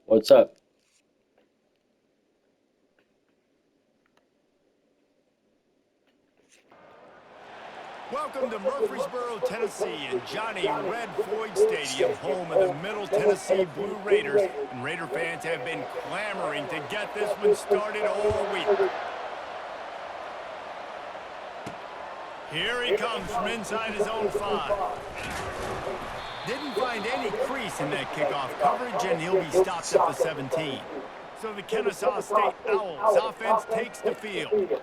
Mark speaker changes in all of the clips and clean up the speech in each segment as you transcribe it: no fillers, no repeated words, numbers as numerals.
Speaker 1: What's up?
Speaker 2: Welcome to Murfreesboro, Tennessee, and Johnny Red Floyd Stadium, home of the Middle Tennessee Blue Raiders. And Raider fans have been clamoring to get this one started all week. Here he comes from inside his own 5. Didn't find any crease in that kickoff coverage, and he'll be stopped at the 17. So the Kennesaw State Owls offense takes the field.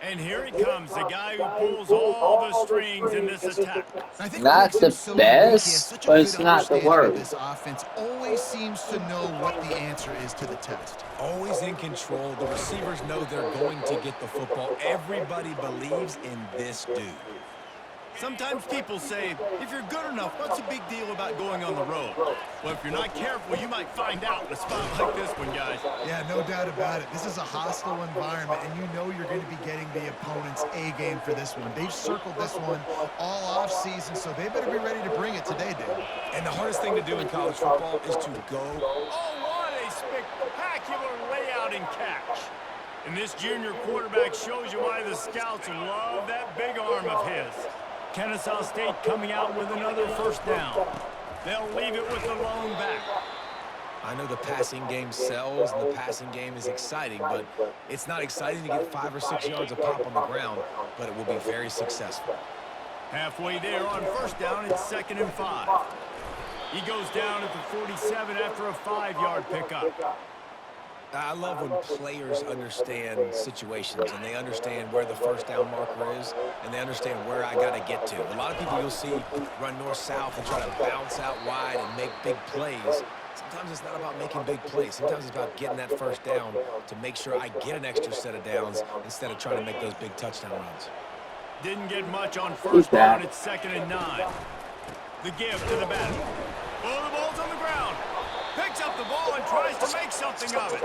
Speaker 2: And here he comes, the guy who pulls all the strings in this attack.
Speaker 3: I think
Speaker 1: Not the best, but it's not the worst.
Speaker 3: This offense always seems to know what the answer is to the test.
Speaker 2: Always in control. The receivers know they're going to get the football. Everybody believes in this dude. Sometimes people say, if you're good enough, what's the big deal about going on the road? Well, if you're not careful, you might find out in a spot like this one, guys.
Speaker 3: Yeah, no doubt about it. This is a hostile environment, and you know you're going to be getting the opponent's A game for this one. They've circled this one all off season, so they better be ready to bring it today, dude.
Speaker 2: And the hardest thing to do in college football is to go. Oh, what a spectacular layout and catch. And this junior quarterback shows you why the scouts love that big arm of his. Kennesaw State coming out with another first down. They'll leave it with the lone back.
Speaker 4: I know the passing game sells and the passing game is exciting, but it's not exciting to get 5 or 6 yards a pop on the ground, but it will be very successful.
Speaker 2: Halfway there on first down, it's 2nd and 5. He goes down at the 47 after a 5-yard pickup.
Speaker 4: I love when players understand situations and they understand where the first down marker is and they understand where I got to get to. A lot of people you'll see run north-south and try to bounce out wide and make big plays. Sometimes it's not about making big plays. Sometimes it's about getting that first down to make sure I get an extra set of downs instead of trying to make those big touchdown runs.
Speaker 2: Didn't get much on first down. It's 2nd and 9. The give to the batter. Oh, the ball's on the ground. Picks up the ball and tries to make something of it.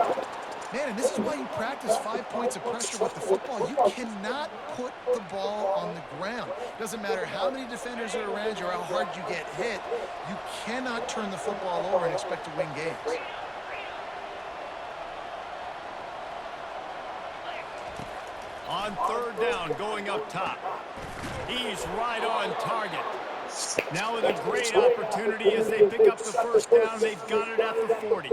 Speaker 3: Man, and this is why you practice 5 points of pressure with the football. You cannot put the ball on the ground. Doesn't matter how many defenders are around you or how hard you get hit. You cannot turn the football over and expect to win games.
Speaker 2: On 3rd down, going up top. He's right on target. Now with a great opportunity as they pick up the first down, they've got it at the 40.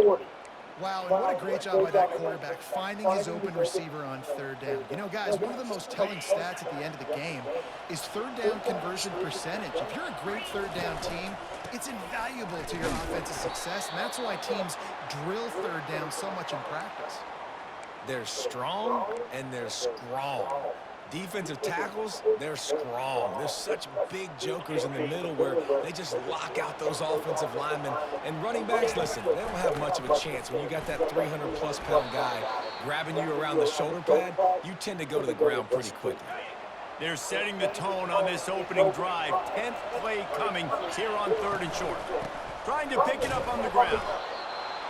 Speaker 3: Wow, and what a great job by that quarterback finding his open receiver on 3rd down. You know, guys, one of the most telling stats at the end of the game is 3rd down conversion percentage. If you're a great 3rd down team, it's invaluable to your offensive success, and that's why teams drill 3rd down so much in practice.
Speaker 4: They're strong and they're strong. Defensive tackles, they're strong. There's such big jokers in the middle where they just lock out those offensive linemen. And running backs, listen, they don't have much of a chance. When you got that 300-plus pound guy grabbing you around the shoulder pad, you tend to go to the ground pretty quickly.
Speaker 2: They're setting the tone on this opening drive. 10th play coming here on 3rd and short. Trying to pick it up on the ground.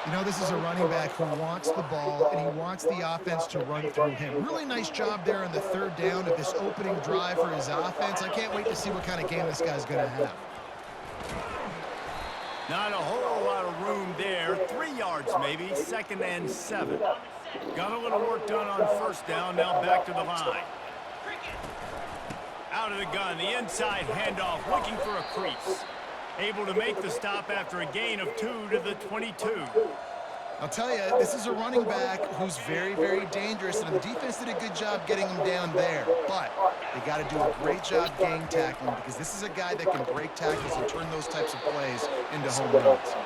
Speaker 3: You know, this is a running back who wants the ball, and he wants the offense to run through him. Really nice job there on the 3rd down of this opening drive for his offense. I can't wait to see what kind of game this guy's going to have.
Speaker 2: Not a whole lot of room there. 3 yards maybe, 2nd and 7. Got a little work done on first down, now back to the line. Out of the gun, the inside handoff, looking for a crease. Able to make the stop after a gain of 2 to the 22.
Speaker 3: I'll tell you, this is a running back who's very, very dangerous, and the defense did a good job getting him down there. But they got to do a great job gang tackling because this is a guy that can break tackles and turn those types of plays into home runs.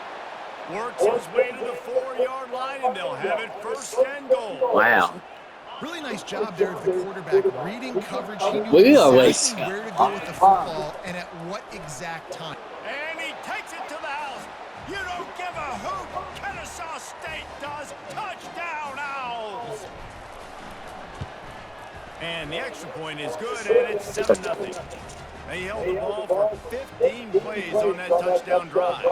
Speaker 2: Works his way to the 4-yard line, and they'll have it 1st and goal.
Speaker 1: Wow.
Speaker 3: Really nice job there of the quarterback reading coverage. He knew
Speaker 1: We always
Speaker 3: exactly where to go with the football and at what exact time.
Speaker 2: And he takes it to the house. You don't give a hoot. Kennesaw State does. Touchdown, Owls. And the extra point is good, and it's 7-0. They held the ball for 15 plays on that touchdown drive.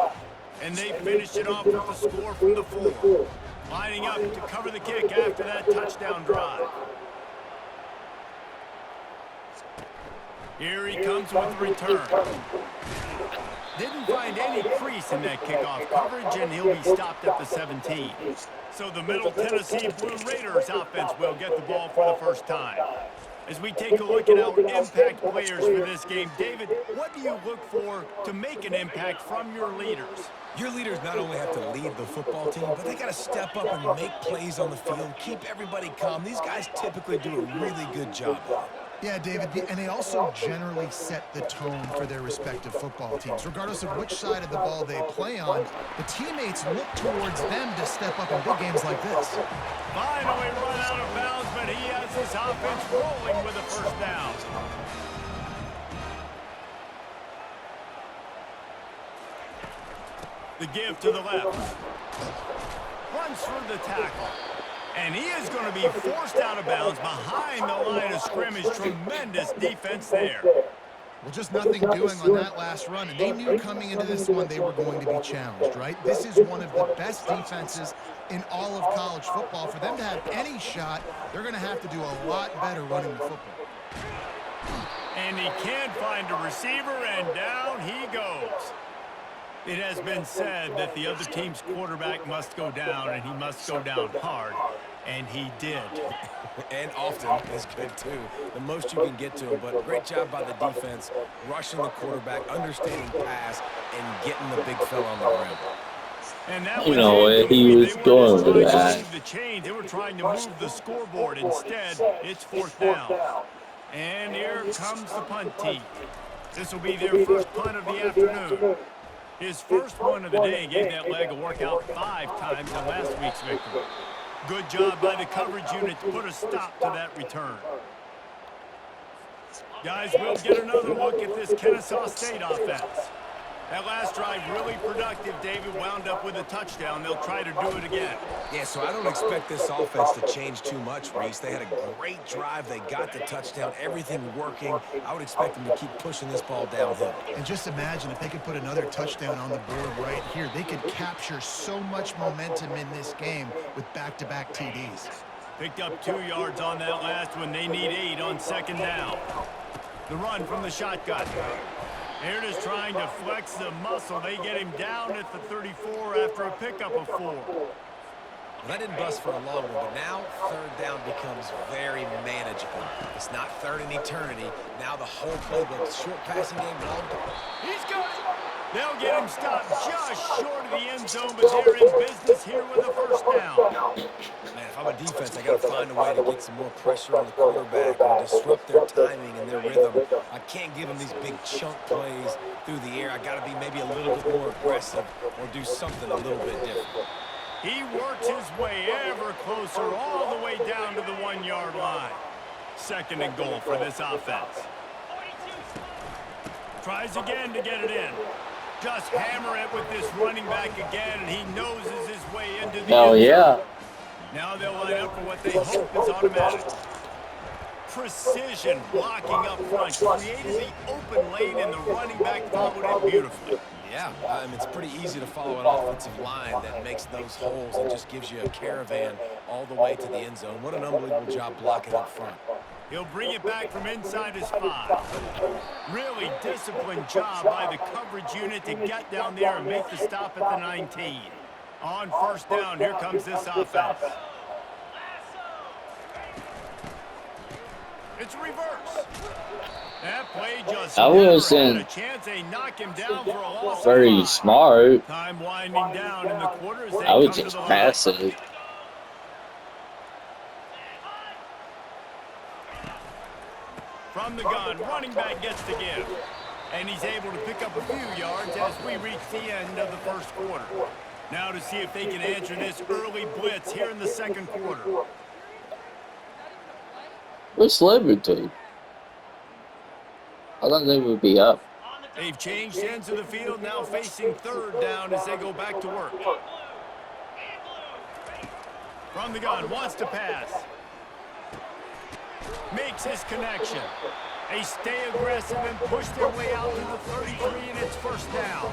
Speaker 2: And they finished it off with the score from the 4. Lining up to cover the kick after that touchdown drive. Here he comes with the return. Didn't find any crease in that kickoff coverage, and he'll be stopped at the 17. So the Middle Tennessee Blue Raiders offense will get the ball for the first time. As we take a look at our impact players for this game, David, what do you look for to make an impact from your leaders?
Speaker 4: Your leaders not only have to lead the football team, but they got to step up and make plays on the field, keep everybody calm. These guys typically do a really good job of it.
Speaker 3: Yeah, David, and they also generally set the tone for their respective football teams. Regardless of which side of the ball they play on, the teammates look towards them to step up in big games like this.
Speaker 2: Finally run out of bounds, but he has his offense rolling with a first down. The give to the left. Runs through the tackle. And he is going to be forced out of bounds behind the line of scrimmage. Tremendous defense there.
Speaker 3: Well, just nothing doing on that last run, and they knew coming into this one they were going to be challenged, right? This is one of the best defenses in all of college football. For them to have any shot, they're going to have to do a lot better running the football.
Speaker 2: And he can't find a receiver, and down he goes. It has been said that the other team's quarterback must go down, and he must go down hard, and he did.
Speaker 4: And often is good, too. The most you can get to him, but great job by the defense, rushing the quarterback, understanding pass, and getting the big fella on the ground.
Speaker 2: And that
Speaker 1: You know where he was going with that.
Speaker 2: They were trying to move the scoreboard. Instead, it's fourth down. And here comes the punt team. This will be their first punt of the afternoon. His first one of the day gave that leg a workout 5 times in last week's victory. Good job by the coverage unit to put a stop to that return. Guys, we'll get another look at this Kennesaw State offense. That last drive really productive. David wound up with a touchdown. They'll try to do it again.
Speaker 4: Yeah, so I don't expect this offense to change too much, Reese. They had a great drive. They got the touchdown. Everything working. I would expect them to keep pushing this ball downhill.
Speaker 3: And just imagine if they could put another touchdown on the board right here. They could capture so much momentum in this game with back-to-back TDs.
Speaker 2: Picked up 2 yards on that last one. They need 8 on second down. The run from the shotgun. They're just trying to flex the muscle. They get him down at the 34 after a pickup of 4.
Speaker 4: Well, that didn't bust for a long one, but now third down becomes very manageable. It's not third in eternity. Now the whole playbook, short passing game, long.
Speaker 2: He's got it. They'll get him stopped just short of the end zone, but they're in business here with a first down.
Speaker 4: Man, if I'm a defense, I got to find a way to get some more pressure on the quarterback and disrupt their timing and their rhythm. I can't give them these big chunk plays through the air. I got to be maybe a little bit more aggressive or do something a little bit different.
Speaker 2: He works his way ever closer all the way down to the 1-yard line. Second and goal for this offense. Tries again to get it in. Just hammer it with this running back again, and he noses his way into the
Speaker 1: Oh, yeah.
Speaker 2: Now they'll line up for what they hope is automatic. Precision blocking up front. Created the open lane, and the running back followed it beautifully.
Speaker 4: Yeah, it's pretty easy to follow an offensive line that makes those holes and just gives you a caravan all the way to the end zone. What an unbelievable job blocking up front.
Speaker 2: He'll bring it back from inside his 5. Really disciplined job by the coverage unit to get down there and make the stop at the 19. On first down, here comes this offense. It's reverse. That play just
Speaker 1: I wasn't
Speaker 2: had a chance. They knock him down for a loss.
Speaker 1: very smart.
Speaker 2: Time winding down in the quarter as they
Speaker 1: I would
Speaker 2: come to
Speaker 1: just
Speaker 2: the
Speaker 1: pass
Speaker 2: line.
Speaker 1: it.
Speaker 2: From the gun, running back gets the give. And he's able to pick up a few yards as we reach the end of the first quarter. Now to see if they can answer this early blitz here in the second quarter.
Speaker 1: What's Liberty? I thought they would be up.
Speaker 2: They've changed ends of the field, now facing third down as they go back to work. From the gun, wants to pass. Makes his connection. They stay aggressive and push their way out to the 33, and it's first down.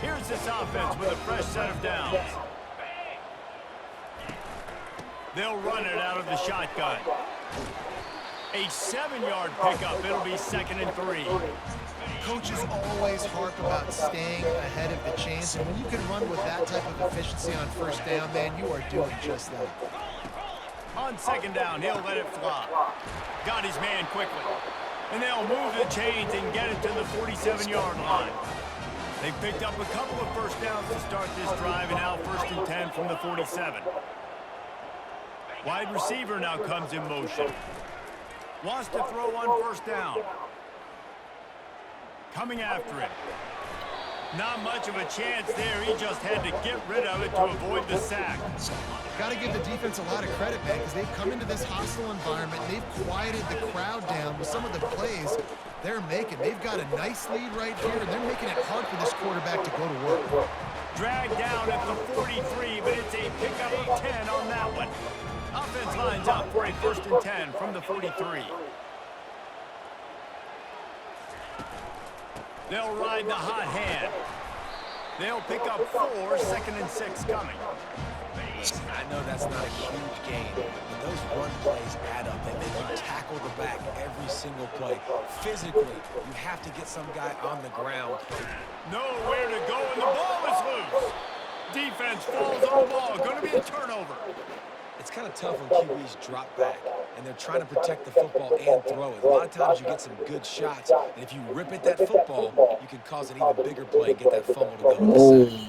Speaker 2: Here's this offense with a fresh set of downs. They'll run it out of the shotgun. A 7-yard pickup. It'll be 2nd and 3.
Speaker 3: Coaches always harp about staying ahead of the chains, and when you can run with that type of efficiency on first down, man, you are doing just that.
Speaker 2: On 2nd down, he'll let it fly. Got his man quickly. And they'll move the chains and get it to the 47-yard line. They picked up a couple of first downs to start this drive, and now 1st and 10 from the 47. Wide receiver now comes in motion. Wants to throw on 1st down. Coming after him. Not much of a chance there. He just had to get rid of it to avoid the sack.
Speaker 3: Got to give the defense a lot of credit, man, because they've come into this hostile environment. They've quieted the crowd down with some of the plays they're making. They've got a nice lead right here, and they're making it hard for this quarterback to go to work.
Speaker 2: Dragged down at the 43, but it's a pickup of 10 on that one. Offense lines up for a 1st and 10 from the 43. They'll ride the hot hand. They'll pick up 4, 2nd and 6 coming.
Speaker 4: I know that's not a huge gain, but those run plays add up. They make you tackle the back every single play. Physically, you have to get some guy on the ground.
Speaker 2: Nowhere to go, and the ball is loose. Defense falls on the ball. Going to be a turnover.
Speaker 4: It's kind of tough when QBs drop back, and they're trying to protect the football and throw it. A lot of times you get some good shots, and if you rip at that football, you can cause an even bigger play and get that fumble to go in the sack.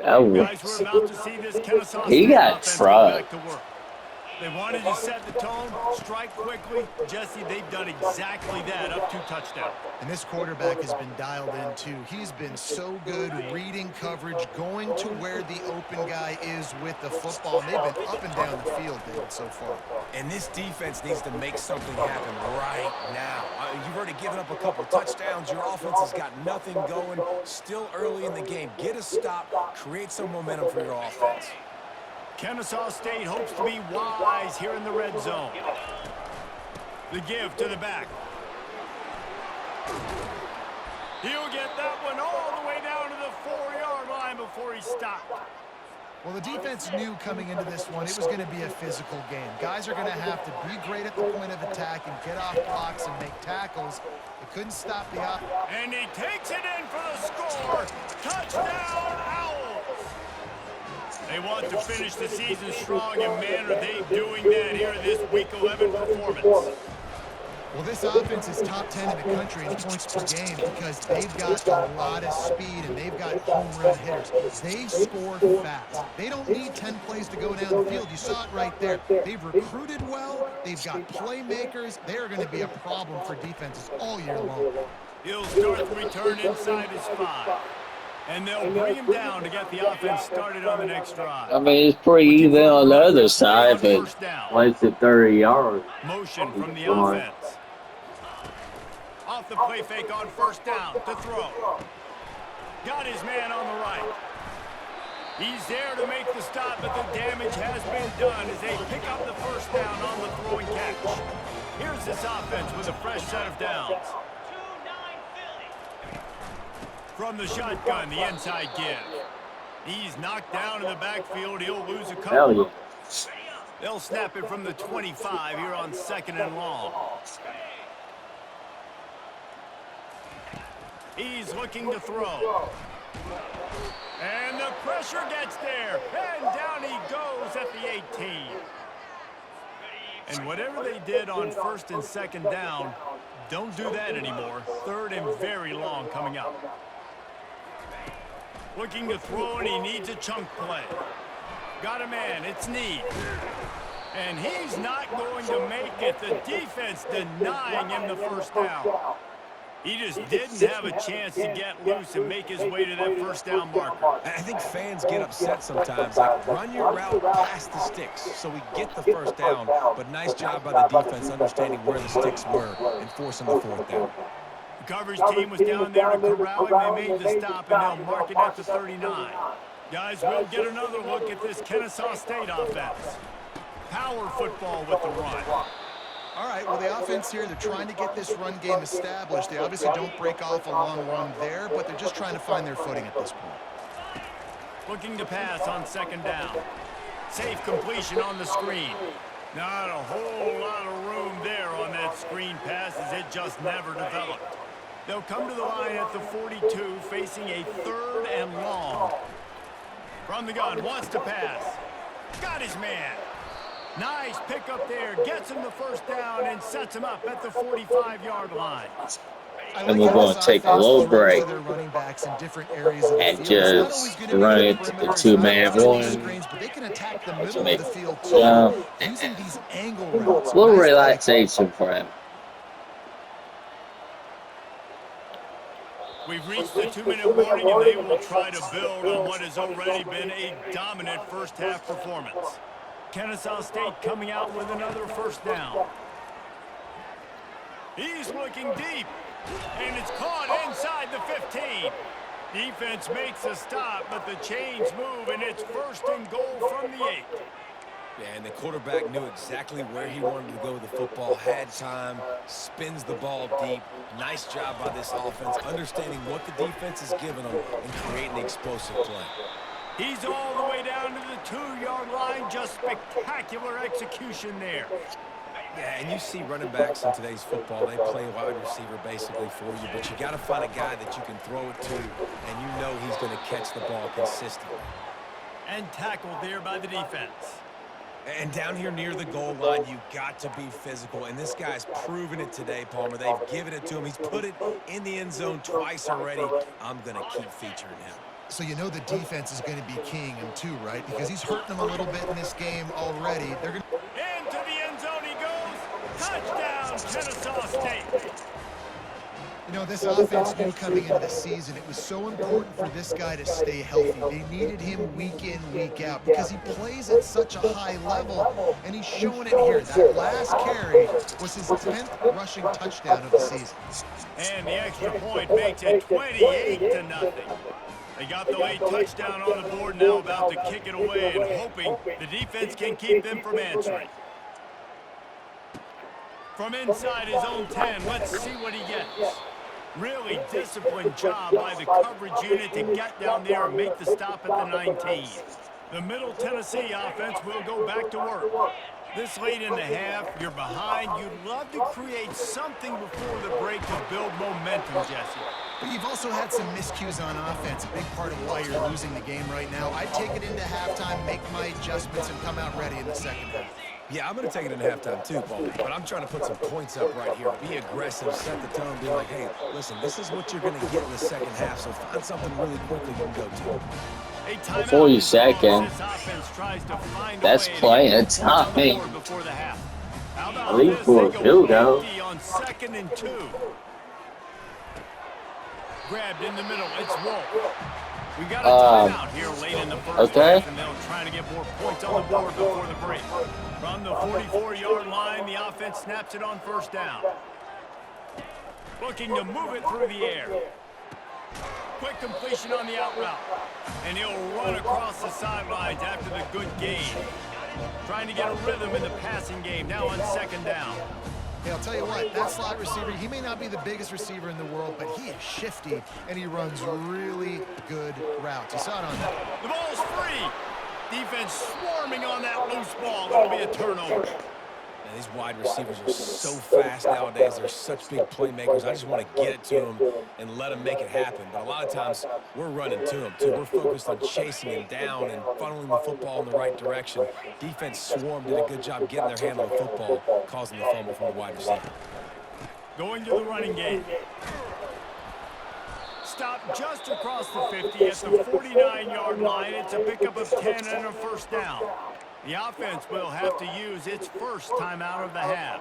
Speaker 2: Guys, we're about to see this Kennesaw
Speaker 1: He
Speaker 2: State
Speaker 1: got
Speaker 2: offense
Speaker 1: trucked.
Speaker 2: go back to work. They wanted to set the tone, strike quickly. Jesse, they've done exactly that, up 2 touchdowns.
Speaker 3: And this quarterback has been dialed in, too. He's been so good reading coverage, going to where the open guy is with the football. And they've been up and down the field, David, so far.
Speaker 4: And this defense needs to make something happen right now. You've already given up a couple touchdowns. Your offense has got nothing going. Still early in the game. Get a stop. Create some momentum for your offense.
Speaker 2: Kennesaw State hopes to be wise here in the red zone. The give to the back. He'll get that one all the way down to the 4-yard line before he stopped.
Speaker 3: Well, the defense knew coming into this one it was going to be a physical game. Guys are going to have to be great at the point of attack and get off blocks and make tackles. They couldn't stop the offense.
Speaker 2: And he takes it in for the score. Touchdown, Owls. They want to finish the season strong, and man, are they doing that here in this Week 11 performance.
Speaker 3: Well, this offense is top 10 in the country in points per game because they've got a lot of speed and they've got home run hitters. They score fast. They don't need 10 plays to go down the field. You saw it right there. They've recruited well. They've got playmakers. They are going to be a problem for defenses all year long.
Speaker 2: He'll start the return inside his 5. And they'll bring him down to get the offense started on the next drive.
Speaker 1: I mean, it's pretty even on the other side, but wasted 30 yards.
Speaker 2: Motion from the offense. Off the play fake on 1st down to throw. Got his man on the right. He's there to make the stop, but the damage has been done as they pick up the 1st down on the throw and catch. Here's this offense with a fresh set of downs. From the shotgun, the inside give. He's knocked down in the backfield. He'll lose a couple. They'll snap it from the 25 here on 2nd and long. He's looking to throw. And the pressure gets there. And down he goes at the 18. And whatever they did on 1st and 2nd down, don't do that anymore. 3rd and very long coming up. Looking to throw, and he needs a chunk play. Got a man, it's Need. And he's not going to make it. The defense denying him the 1st down. He just didn't have a chance to get loose and make his way to that 1st down marker.
Speaker 4: I think fans get upset sometimes. Like, run your route past the sticks so we get the 1st down. But nice job by the defense understanding where the sticks were and forcing the 4th down.
Speaker 2: The coverage team was down there to corral him. They made the stop, and they'll mark it at the 39. Guys, we'll get another look at this Kennesaw State offense. Power football with the run.
Speaker 3: All right, well, the offense here, they're trying to get this run game established. They obviously don't break off a long run there, but they're just trying to find their footing at this point.
Speaker 2: Looking to pass on 2nd down. Safe completion on the screen. Not a whole lot of room there on that screen pass as it just never developed. They'll come to the line at the 42, facing a 3rd and long. From the gun, wants to pass. Got his man. Nice pickup there. Gets him the first down and sets him up at the 45-yard line.
Speaker 1: And we're going to take a little break
Speaker 3: their running backs in different areas of the
Speaker 1: and
Speaker 3: field. It's not always
Speaker 1: just
Speaker 3: going to be
Speaker 1: run
Speaker 3: the
Speaker 1: into the
Speaker 3: perimeter. It's not
Speaker 1: two-man
Speaker 3: always going to be
Speaker 1: run
Speaker 3: screens, but they can attack the
Speaker 1: to
Speaker 3: middle of
Speaker 1: make
Speaker 3: the field
Speaker 1: a
Speaker 3: too,
Speaker 1: jump.
Speaker 3: using these angle
Speaker 1: A
Speaker 3: routes.
Speaker 1: little
Speaker 3: Nice play.
Speaker 1: relaxation for him.
Speaker 2: We've reached the 2-minute warning, and they will try to build on what has already been a dominant first-half performance. Kennesaw State coming out with another first down. He's looking deep, and it's caught inside the 15. Defense makes a stop, but the chains move, and it's 1st and goal from the 8.
Speaker 4: Yeah, and the quarterback knew exactly where he wanted to go with the football, had time, spins the ball deep. Nice job by this offense, understanding what the defense is giving them and creating the explosive play.
Speaker 2: He's all the way down to the 2-yard line. Just spectacular execution there.
Speaker 4: Yeah, and you see running backs in today's football, they play wide receiver basically for you, but you got to find a guy that you can throw it to, and you know he's going to catch the ball consistently.
Speaker 2: And tackled there by the defense.
Speaker 4: And down here near the goal line, you got to be physical. And this guy's proven it today, Palmer. They've given it to him. He's put it in the end zone twice already. I'm going to keep featuring him.
Speaker 3: So you know the defense is going to be keying him too, right? Because he's hurting them a little bit in this game already. They're going to...
Speaker 2: Into the end zone he goes. Touchdown, Kennesaw State.
Speaker 3: You know, this offense knew coming into the season it was so important for this guy to stay healthy. They needed him week in, week out because he plays at such a high level, and he's showing it here. That last carry was his 10th rushing touchdown of the season.
Speaker 2: And the extra point makes it 28-0. They got the late touchdown on the board, now about to kick it away and hoping the defense can keep them from answering. From inside his own 10, let's see what he gets. Really disciplined job by the coverage unit to get down there and make the stop at the 19. The Middle Tennessee offense will go back to work. This late in the half, you're behind. You'd love to create something before the break to build momentum, Jesse.
Speaker 3: But you've also had some miscues on offense, a big part of why you're losing the game right now. I'd take it into halftime, make my adjustments, and come out ready in the second half.
Speaker 4: Yeah, I'm going to take it in halftime too, Paul. But I'm trying to put some points up right here. Be aggressive, set the tone, be like, hey, listen, this is what you're going to get in the second half, so find something really quickly you can go to.
Speaker 1: 40 seconds. That's playing time. At least for a field goal.
Speaker 2: On 2nd and 2. Grabbed in the middle. It's Wolf. We got a timeout here late in the first half, and they'll try to get more points on the board before the break. From the 44-yard line, the offense snaps it on 1st down. Looking to move it through the air. Quick completion on the out route. And he'll run across the sidelines after the good gain. Trying to get a rhythm in the passing game now on 2nd down.
Speaker 3: Hey, I'll tell you what, that slot receiver, he may not be the biggest receiver in the world, but he is shifty, and he runs really good routes. You saw it on that.
Speaker 2: The ball's free. Defense swarming on that loose ball. It'll be a turnover.
Speaker 4: Man, these wide receivers are so fast nowadays. They're such big playmakers. I just want to get it to them and let them make it happen. But a lot of times, we're running to them, too. We're focused on chasing him down and funneling the football in the right direction. Defense swarmed, did a good job getting their hand on the football, causing the fumble from the wide receiver.
Speaker 2: Going to the running game. Stop just across the 50 at the 49-yard line. It's a pickup of 10 and a 1st down. The offense will have to use its first timeout of the half.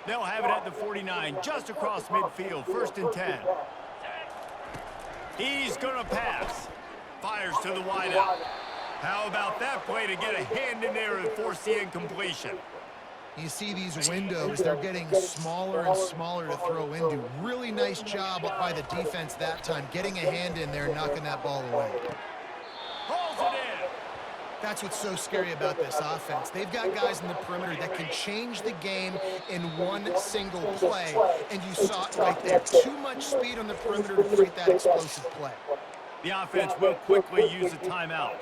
Speaker 2: They'll have it at the 49, just across midfield, 1st and 10. He's going to pass. Fires to the wideout. How about that play to get a hand in there and force the incompletion?
Speaker 3: You see these windows, they're getting smaller and smaller to throw into. Really nice job by the defense that time, getting a hand in there, knocking that ball away.
Speaker 2: Pulls it in.
Speaker 3: That's what's so scary about this offense. They've got guys in the perimeter that can change the game in one single play, and you saw it right there. Too much speed on the perimeter to create that explosive play.
Speaker 2: The offense will quickly use a timeout.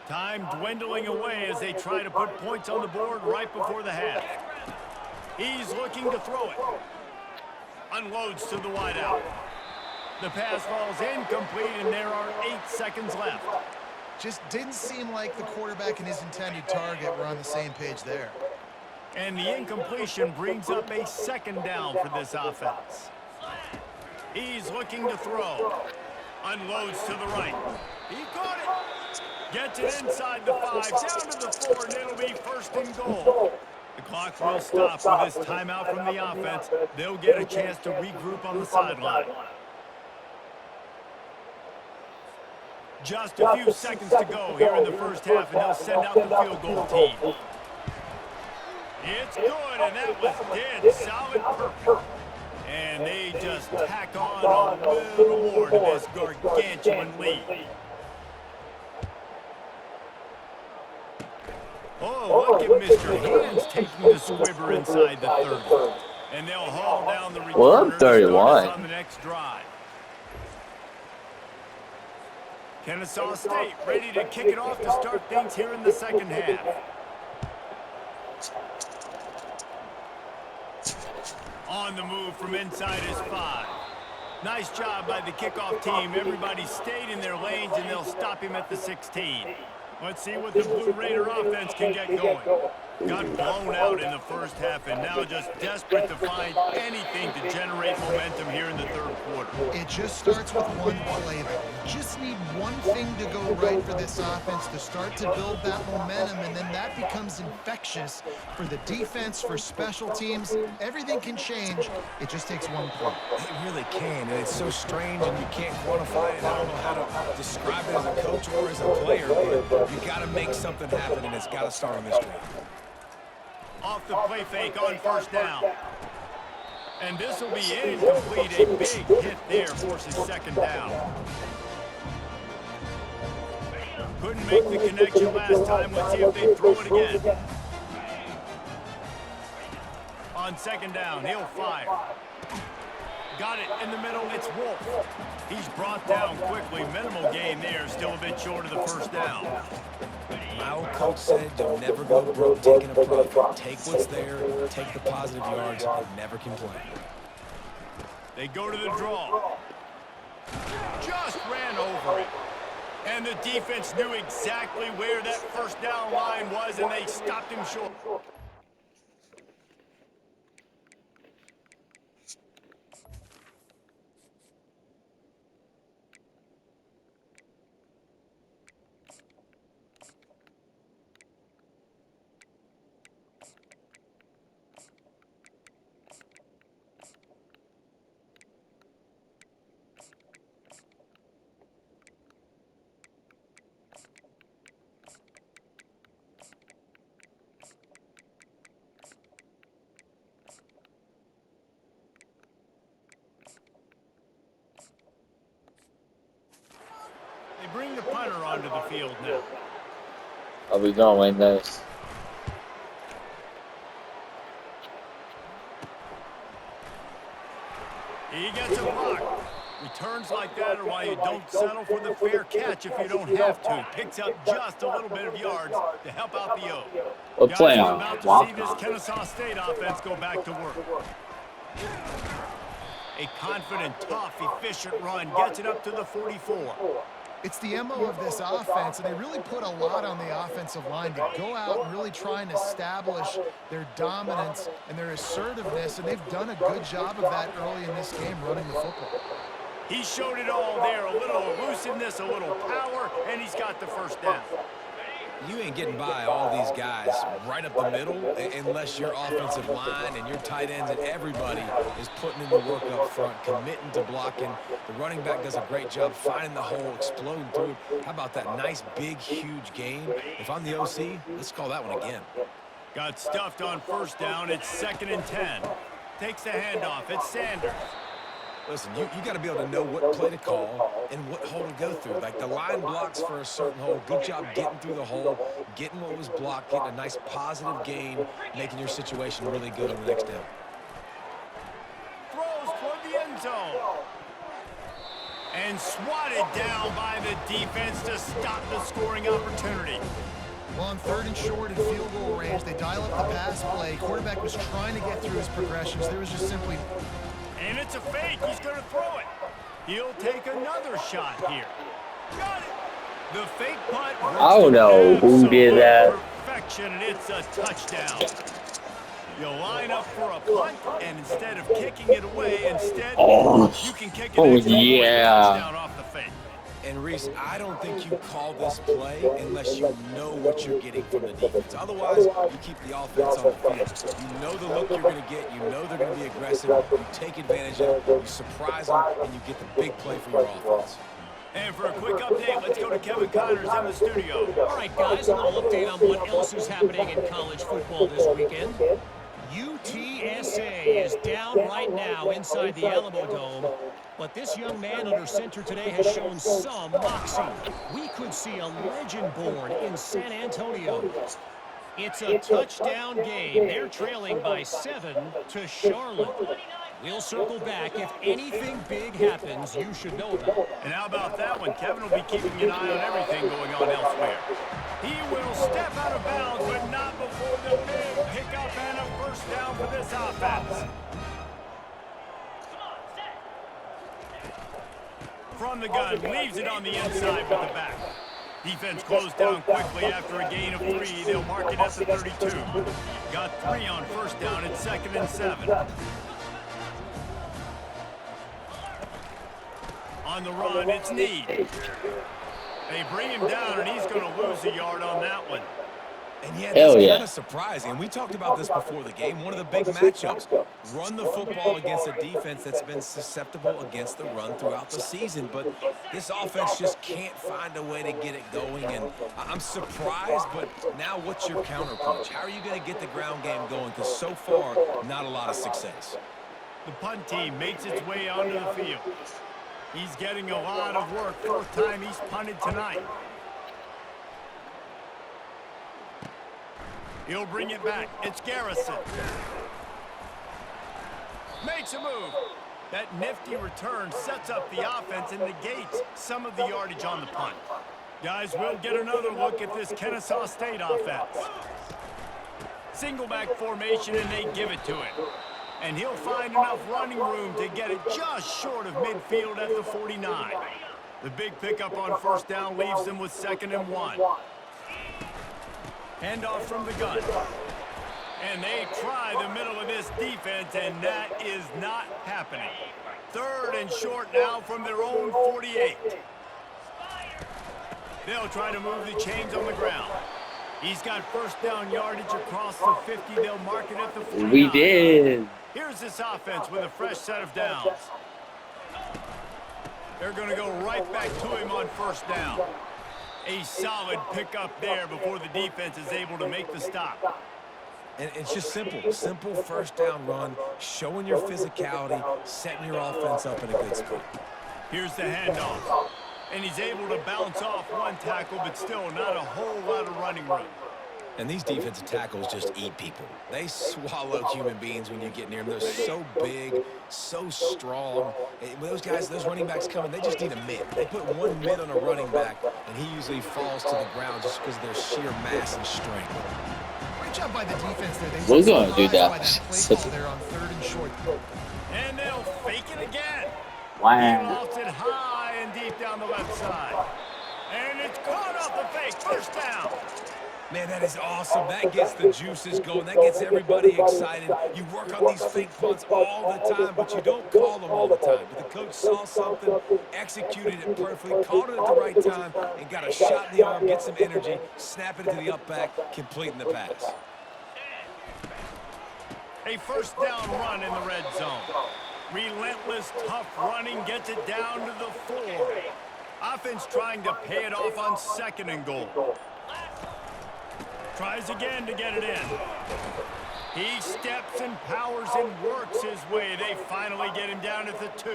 Speaker 2: Time dwindling away as they try to put points on the board right before the half. He's looking to throw it. Unloads to the wideout. The pass falls incomplete, and there are 8 seconds left.
Speaker 3: Just didn't seem like the quarterback and his intended target were on the same page there.
Speaker 2: And the incompletion brings up a 2nd down for this offense. He's looking to throw. Unloads to the right. He caught it. Gets it inside the 5, down to the 4, and it'll be 1st and goal. The clock will stop with this timeout from the offense. They'll get a chance to regroup on the sideline. Just a few seconds to go here in the first half, and they'll send out the field goal team. It's good, and that was dead solid perfect. And they just tack on a little more to this gargantuan lead. Oh, look at Mr. Hands taking the squibber inside the 30. And they'll haul down the returner to start us on the next drive. Kennesaw State ready to kick it off to start things here in the second half. On the move from inside his 5. Nice job by the kickoff team. Everybody stayed in their lanes, and they'll stop him at the 16. Let's see what the Blue Raider offense can get going. Got blown out in the first half, and now just desperate to find anything to generate momentum here in the third quarter.
Speaker 3: It just starts with one play, though. You just need one thing to go right for this offense to start to build that momentum, and then that becomes infectious for the defense, for special teams. Everything can change. It just takes one play.
Speaker 4: It really can, and it's so strange, and you can't quantify it. I don't know how to describe it as a coach or as a player, but you got to make something happen, and it's got to start on this drive.
Speaker 2: Off the play fake on 1st down. And this will be incomplete. A big hit there forces 2nd down. Couldn't make the connection last time. Let's see if they throw it again. On 2nd down, he'll fire. Got it in the middle. It's Wolf. He's brought down quickly. Minimal gain there. Still a bit short of the 1st down.
Speaker 4: My old coach said you'll never go broke taking a profit. Take what's there, take the positive yards, and never complain.
Speaker 2: They go to the draw. Just ran over it. And the defense knew exactly where that 1st down line was, and they stopped him short. They bring the punter onto the field now.
Speaker 1: Are we going this?
Speaker 2: He gets a block. Returns like that are why you don't settle for the fair catch if you don't have to. Picks up just a little bit of yards to help out the O.
Speaker 1: What play
Speaker 2: Guys,
Speaker 1: on?
Speaker 2: we're about to see this Kennesaw State offense go back to work. A confident, tough, efficient run gets it up to the 44.
Speaker 3: It's the MO of this offense, and they really put a lot on the offensive line to go out and really try and establish their dominance and their assertiveness, and they've done a good job of that early in this game running the football.
Speaker 2: He showed it all there, a little elusiveness, a little power, and he's got the 1st down.
Speaker 4: You ain't getting by all these guys right up the middle unless your offensive line and your tight ends and everybody is putting in the work up front, committing to blocking. The running back does a great job finding the hole, exploding through it. How about that nice, big, huge gain? If I'm the OC, let's call that one again.
Speaker 2: Got stuffed on 1st down. It's 2nd and 10. Takes the handoff. It's Sanders.
Speaker 4: Listen, you got to be able to know what play to call and what hole to go through. Like the line blocks for a certain hole. Good job getting through the hole, getting what was blocked, getting a nice positive gain, making your situation really good on the next down.
Speaker 2: Throws toward the end zone. And swatted down by the defense to stop the scoring opportunity.
Speaker 3: Well, on 3rd and short and field goal range, they dial up the pass play. Quarterback was trying to get through his progressions. There was just simply...
Speaker 2: And it's a fake. He's going to throw it. He'll take another shot here. Got it. The fake punt.
Speaker 1: I don't know who did that.
Speaker 2: Perfection, and it's a touchdown. You line up for a punt, and instead of kicking it away, you can kick it touchdown off the fake.
Speaker 4: And Reese, I don't think you call this play unless you know what you're getting from the defense. Otherwise, you keep the offense on the field. You know the look you're going to get. You know they're going to be aggressive. You take advantage of it. You surprise them, and you get the big play for your offense.
Speaker 2: And for a quick update, let's go to Kevin Connors in the studio.
Speaker 5: All right, guys, a little update on what else is happening in college football this weekend. UTSA is down right now inside the Alamo Dome, but this young man under center today has shown some moxie. We could see a legend born in San Antonio. It's a touchdown game. They're trailing by 7 to Charlotte. We'll circle back. If anything big happens, you should know about it.
Speaker 2: And how about that one? Kevin will be keeping an eye on everything going on elsewhere. He will step out of bounds, but not before the big pickup and a first down for this offense. From the gun, leaves it on the inside with the back. Defense closed down quickly after a gain of 3. They'll mark it at the 32. Got 3 on first down. It's 2nd and 7. On the run, it's Need. They bring him down, and he's going to lose a yard on that one.
Speaker 4: And yeah, that's kind of surprising. We talked about this before the game. One of the big matchups. Run the football against a defense that's been susceptible against the run throughout the season. But this offense just can't find a way to get it going. And I'm surprised, but now what's your counterpunch? How are you going to get the ground game going? Because so far, not a lot of success.
Speaker 2: The punt team makes its way onto the field. He's getting a lot of work. 4th time he's punted tonight. He'll bring it back. It's Garrison. Makes a move. That nifty return sets up the offense and negates some of the yardage on the punt. Guys, we'll get another look at this Kennesaw State offense. Single back formation, and they give it to him. And he'll find enough running room to get it just short of midfield at the 49. The big pickup on first down leaves them with 2nd and 1. Handoff from the gun. And they try the middle of this defense, and that is not happening. 3rd and short now from their own 48. They'll try to move the chains on the ground. He's got first down yardage across the 50. They'll mark it at the 49.
Speaker 1: We did.
Speaker 2: Here's this offense with a fresh set of downs. They're going to go right back to him on first down. A solid pickup there before the defense is able to make the stop.
Speaker 4: And it's just simple. Simple first down run, showing your physicality, setting your offense up in a good spot.
Speaker 2: Here's the handoff. And he's able to bounce off one tackle, but still not a whole lot of running room.
Speaker 4: And these defensive tackles just eat people. They swallow human beings when you get near them. They're so big, so strong. When those guys, those running backs come in, they just need a mid. They put one mid on a running back, and he usually falls to the ground just because of their sheer mass and strength.
Speaker 3: Great job by the defense there.
Speaker 1: We're going to do that.
Speaker 3: By that play call there on 3rd and short.
Speaker 2: And they'll fake it again. He
Speaker 1: Wow.
Speaker 2: lofts it high and deep down the left side. And it's caught off the fake. First down.
Speaker 4: Man, that is awesome. That gets the juices going. That gets everybody excited. You work on these fake punts all the time, but you don't call them all the time. But the coach saw something, executed it perfectly, called it at the right time, and got a shot in the arm, get some energy, snap it into the up back, completing the pass.
Speaker 2: A first down run in the red zone. Relentless, tough running gets it down to the 4. Offense trying to pay it off on 2nd and goal. Tries again to get it in. He steps and powers and works his way. They finally get him down at the 2.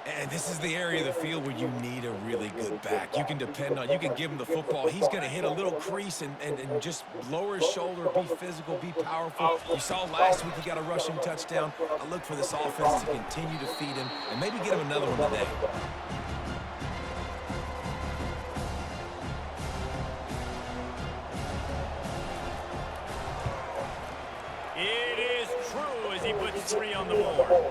Speaker 4: And this is the area of the field where you need a really good back. You can depend on, you can give him the football. He's going to hit a little crease and just lower his shoulder, be physical, be powerful. You saw last week he got a rushing touchdown. I look for this offense to continue to feed him and maybe get him another one today.
Speaker 2: It is true as he puts 3 on the board.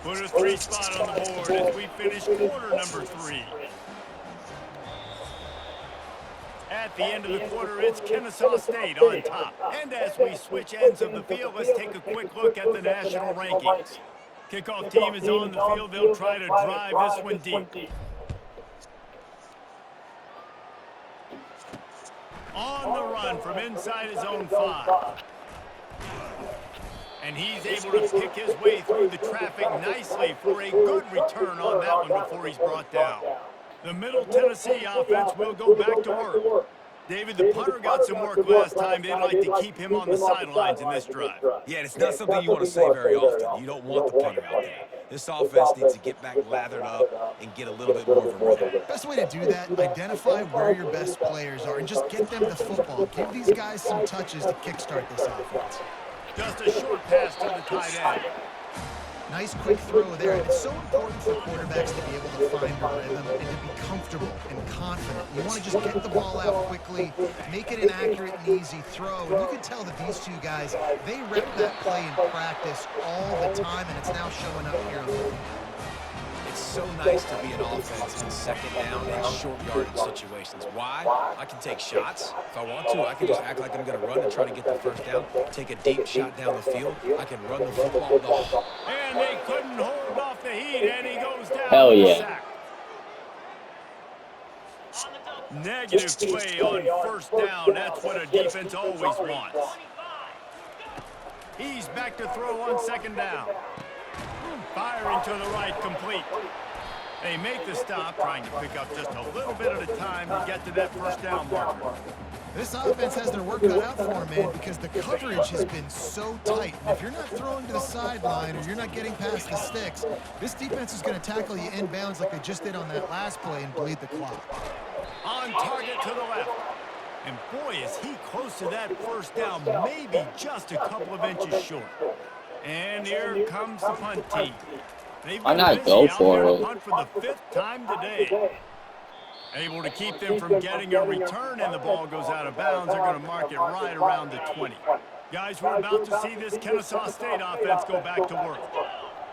Speaker 2: Put a 3 spot on the board as we finish quarter number 3. At the end of the quarter, it's Kennesaw State on top. And as we switch ends of the field, let's take a quick look at the national rankings. Kickoff team is on the field. They'll try to drive this one deep. On the run from inside his own 5. And he's able to pick his way through the traffic nicely for a good return on that one before he's brought down. The Middle Tennessee offense will go back to work. David, the punter got some work last time. They'd like to keep him on the sidelines in this drive.
Speaker 4: Yeah, and it's not something you want to say very often. You don't want the punter out there. This offense needs to get back lathered up and get a little bit more of a rhythm.
Speaker 3: Best way to do that, identify where your best players are and just get them the football. Give these guys some touches to kickstart this offense.
Speaker 2: Just a short pass to the tight end.
Speaker 3: Nice quick throw there. And it's so important for quarterbacks to be able to find a rhythm and to be comfortable and confident. You want to just get the ball out quickly, make it an accurate and easy throw. And you can tell that these two guys, they rep that play in practice all the time, and it's now showing up here a little bit.
Speaker 4: It's so nice to be an offense in second down and short yardage situations. Why? I can take shots. If I want to, I can just act like I'm going to run and try to get the first down, take a deep shot down the field. I can run the football.
Speaker 2: And they couldn't hold off the heat, and he goes down.
Speaker 1: Hell
Speaker 2: with a
Speaker 1: yeah.
Speaker 2: sack. Negative play on first down. That's what a defense always wants. He's back to throw on second down. Firing to the right, complete. They make the stop, trying to pick up just a little bit at a time to get to that first down marker.
Speaker 3: This offense has their work cut out for them, man, because the coverage has been so tight. And if you're not throwing to the sideline or you're not getting past the sticks, this defense is going to tackle you inbounds like they just did on that last play and bleed the clock.
Speaker 2: On target to the left. And boy, is he close to that first down, maybe just a couple of inches short. And here comes the punt team.
Speaker 1: Why not go for it?
Speaker 2: Punt for the 5th time today. Able to keep them from getting a return, and the ball goes out of bounds. They're going to mark it right around the 20. Guys, we're about to see this Kennesaw State offense go back to work.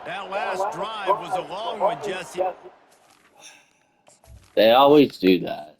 Speaker 2: That last drive was a long one, Jesse.
Speaker 1: They always do that.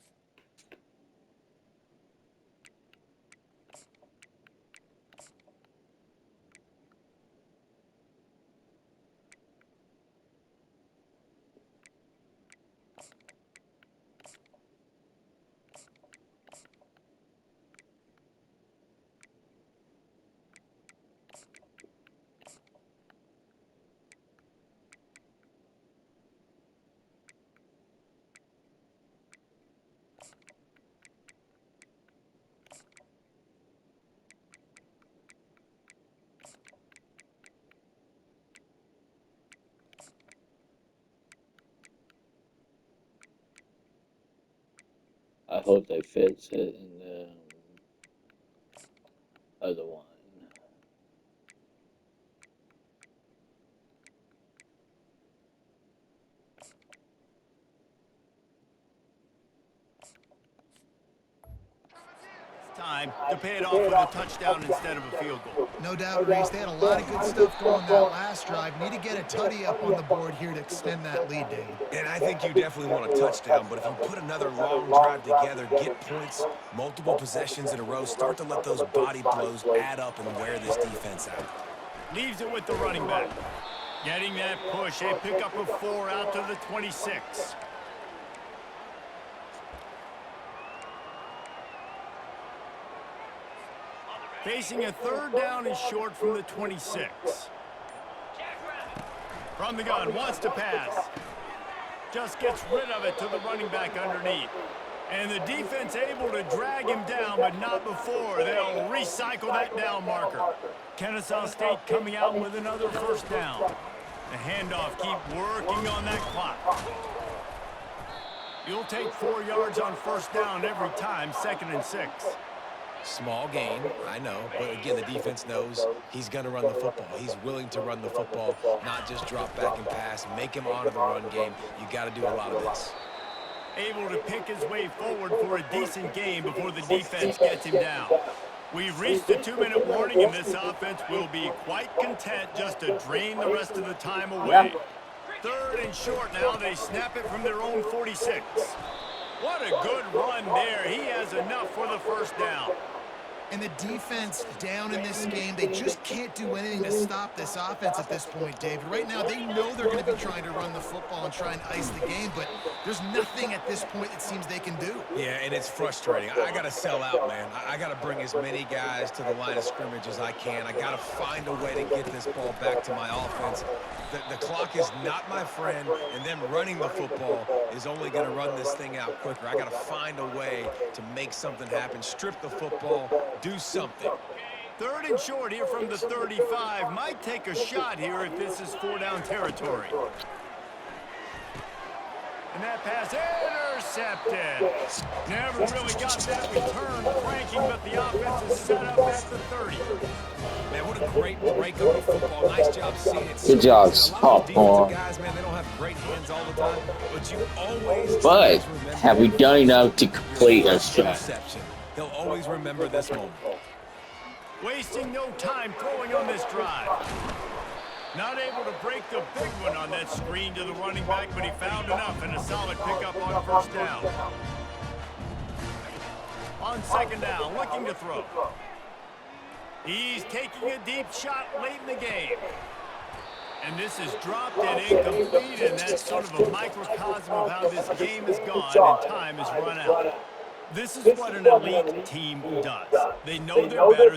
Speaker 1: I hope they fix it in the other one.
Speaker 2: Time to pay it off with a touchdown instead of a field goal.
Speaker 3: No doubt, Reese. They had a lot of good stuff going that last drive. Need to get a tutty up on the board here to extend that lead, Dave.
Speaker 4: And I think you definitely want a touchdown, but if you put another long drive together, get points, multiple possessions in a row, start to let those body blows add up and wear this defense out.
Speaker 2: Leaves it with the running back. Getting that push, a pickup of 4 out to the 26. Facing a 3rd down and short from the 26. From the gun, wants to pass. Just gets rid of it to the running back underneath. And the defense able to drag him down, but not before. They'll recycle that down marker. Kennesaw State coming out with another first down. The handoff, keep working on that clock. You'll take 4 yards on first down every time, 2nd and 6.
Speaker 4: Small gain, I know, but again, the defense knows he's going to run the football. He's willing to run the football, not just drop back and pass, make him honor the run game. You got to do a lot of this.
Speaker 2: Able to pick his way forward for a decent gain before the defense gets him down. We've reached the 2-minute warning, and this offense will be quite content just to drain the rest of the time away. 3rd and short now. They snap it from their own 46. What a good run there. He has enough for the first down.
Speaker 3: And the defense down in this game, they just can't do anything to stop this offense at this point, David. Right now, they know they're going to be trying to run the football and try and ice the game, but there's nothing at this point it seems they can do.
Speaker 4: Yeah, and it's frustrating. I got to sell out, man. I got to bring as many guys to the line of scrimmage as I can. I got to find a way to get this ball back to my offense. The clock is not my friend, and them running the football is only going to run this thing out quicker. I got to find a way to make something happen, strip the football, do something.
Speaker 2: 3rd and short here from the 35. Might take a shot here if this is 4-down territory. And that pass intercepted. Never really got that return cranking, but the offense is set up at the 30.
Speaker 4: Man, what a great break of the football. Nice job seeing it.
Speaker 1: Good job,
Speaker 4: A lot of
Speaker 1: sophomore.
Speaker 4: defensive guys, man, they don't have great hands all the time, but you always
Speaker 1: But
Speaker 4: remember
Speaker 1: have we done enough to complete a shot?
Speaker 4: interception. He'll always remember this moment.
Speaker 2: Wasting no time throwing on this drive. Not able to break the big one on that screen to the running back, but he found enough and a solid pickup on first down. On 2nd down, looking to throw. He's taking a deep shot late in the game. And this is dropped and incomplete, and that's sort of a microcosm of how this game has gone and time has run out. This is what an elite team does. They know they're better.